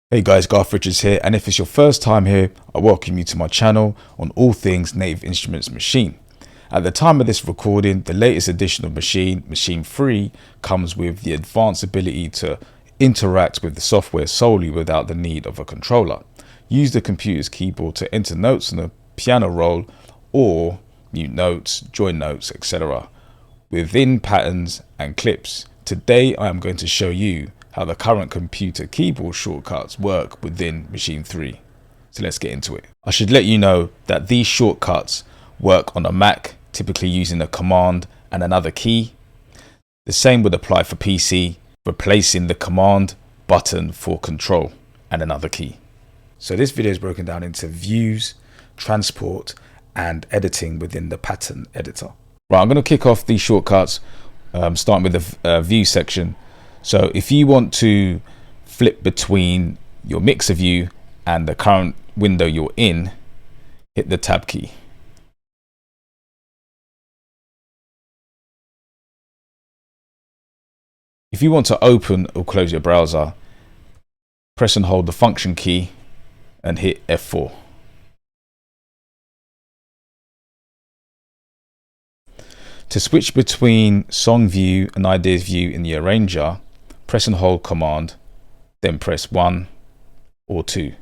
Hey guys, Garth Richards here, and if it's your first time here, I welcome you to my channel on all things Native Instruments Maschine. At the time of this recording, the latest edition of Maschine, Maschine 3, comes with the advanced ability to interact with the software solely without the need of a controller. Use the computer's keyboard to enter notes on the piano roll or mute notes, join notes, etc. within patterns and clips. Today I am going to show you how the current computer keyboard shortcuts work within Maschine 3. So let's get into it. I should let you know that these shortcuts work on a Mac, typically using a command and another key. The same would apply for PC, replacing the command button for control and another key. So this video is broken down into views, transport, and editing within the pattern editor. Right, I'm going to kick off these shortcuts, starting with the view section. So if you want to flip between your mixer view and the current window you're in, hit the tab key. If you want to open or close your browser, press and hold the function key and hit F4. To switch between song view and ideas view in the arranger, press and hold command, then press 1 or 2.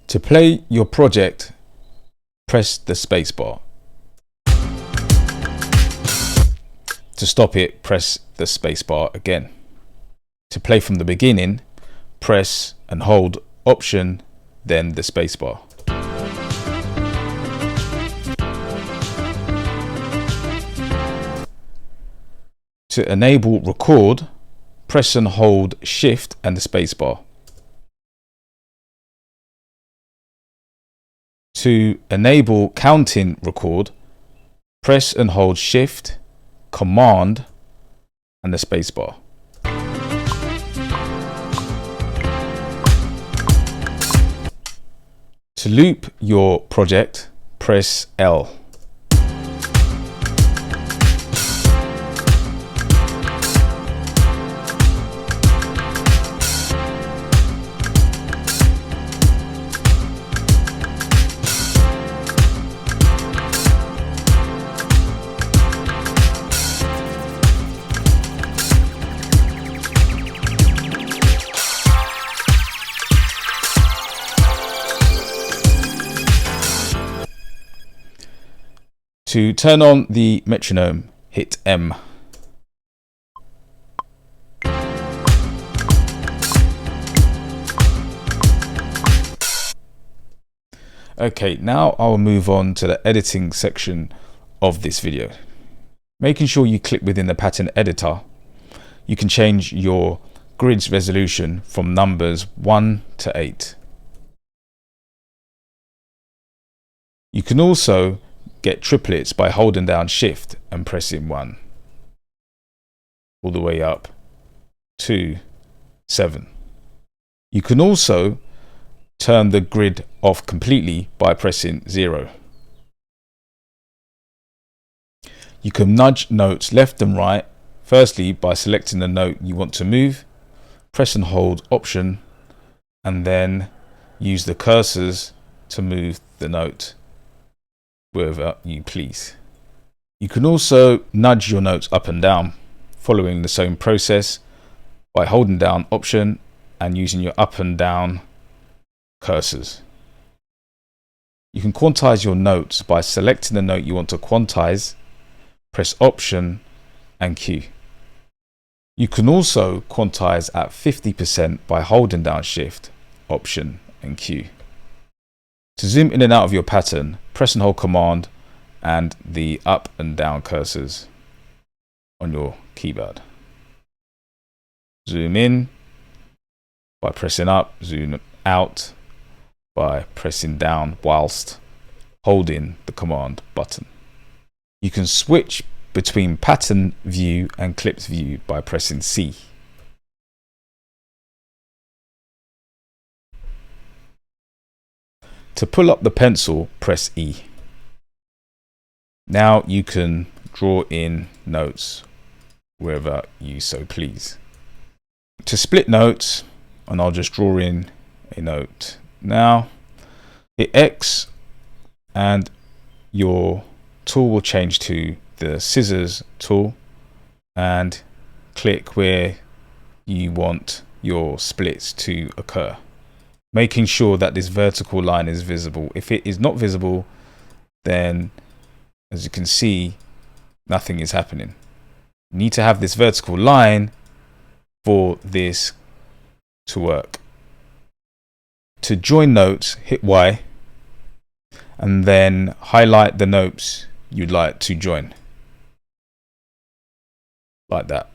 To play your project, press the spacebar. To stop it, press the spacebar again. To play from the beginning, press and hold Option, then the spacebar. To enable record, press and hold Shift and the spacebar. To enable counting record, press and hold Shift, Command, and the spacebar. To loop your project, press L. To turn on the metronome, hit M. Okay, now I'll move on to the editing section of this video. Making sure you click within the pattern editor, you can change your grid's resolution from numbers 1 to 8. You can also get triplets by holding down Shift and pressing 1 all the way up to 7. You can also turn the grid off completely by pressing 0. You can nudge notes left and right, firstly by selecting the note you want to move, press and hold Option, and then use the cursors to move the note wherever you please. You can also nudge your notes up and down, following the same process by holding down Option and using your up and down cursors. You can quantize your notes by selecting the note you want to quantize, press Option and Q. You can also quantize at 50% by holding down Shift, Option and Q. To zoom in and out of your pattern, press and hold Command and the up and down cursors on your keyboard. Zoom in by pressing up, zoom out by pressing down whilst holding the Command button. You can switch between pattern view and clips view by pressing C. To pull up the pencil, press E. Now you can draw in notes wherever you so please. To split notes, and I'll just draw in a note now, hit X and your tool will change to the scissors tool, and click where you want your splits to occur, making sure that this vertical line is visible. If it is not visible, then as you can see, nothing is happening. You need to have this vertical line for this to work. To join notes, hit Y and then highlight the notes you'd like to join, like that.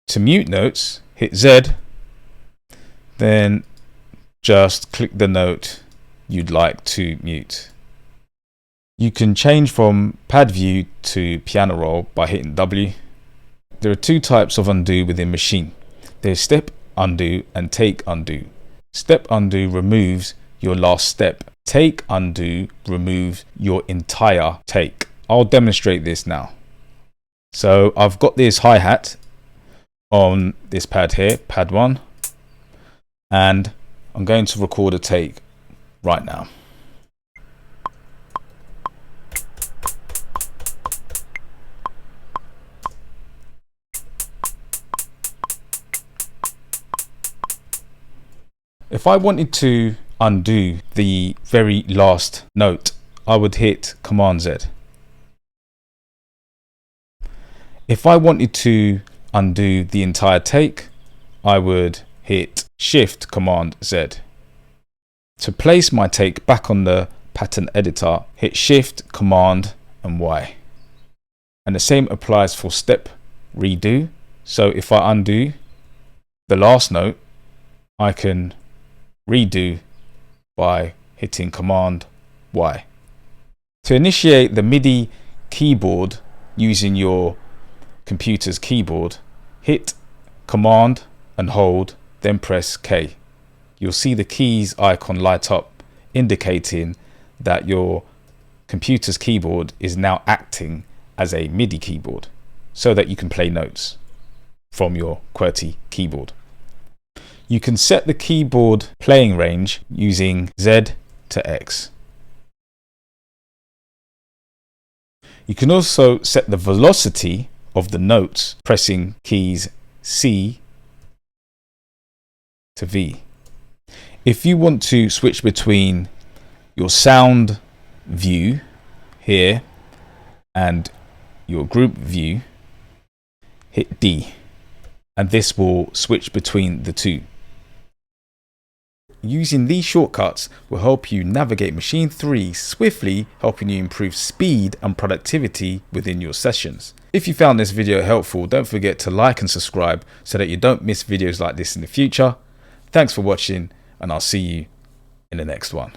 To mute notes, hit Z, then just click the note you'd like to mute. You can change from pad view to piano roll by hitting W. There are two types of undo within Maschine. There's step undo and take undo. Step undo removes your last step. Take undo removes your entire take. I'll demonstrate this now. So I've got this hi-hat on this pad here, pad 1, and I'm going to record a take right now. If I wanted to undo the very last note, I would hit Command Z. If I wanted to undo the entire take, I would hit Shift Command Z. To place my take back on the pattern editor, hit Shift Command and Y. And the same applies for step redo. So if I undo the last note, I can redo by hitting Command Y. To initiate the MIDI keyboard using your computer's keyboard, hit Command and hold, then press K. You'll see the keys icon light up, indicating that your computer's keyboard is now acting as a MIDI keyboard, so that you can play notes from your QWERTY keyboard. You can set the keyboard playing range using Z to X. You can also set the velocity of the notes pressing keys C to V. If you want to switch between your sound view here and your group view, hit D, and this will switch between the two. Using these shortcuts will help you navigate Maschine 3 swiftly, helping you improve speed and productivity within your sessions. If you found this video helpful, don't forget to like and subscribe so that you don't miss videos like this in the future. Thanks for watching, and I'll see you in the next one.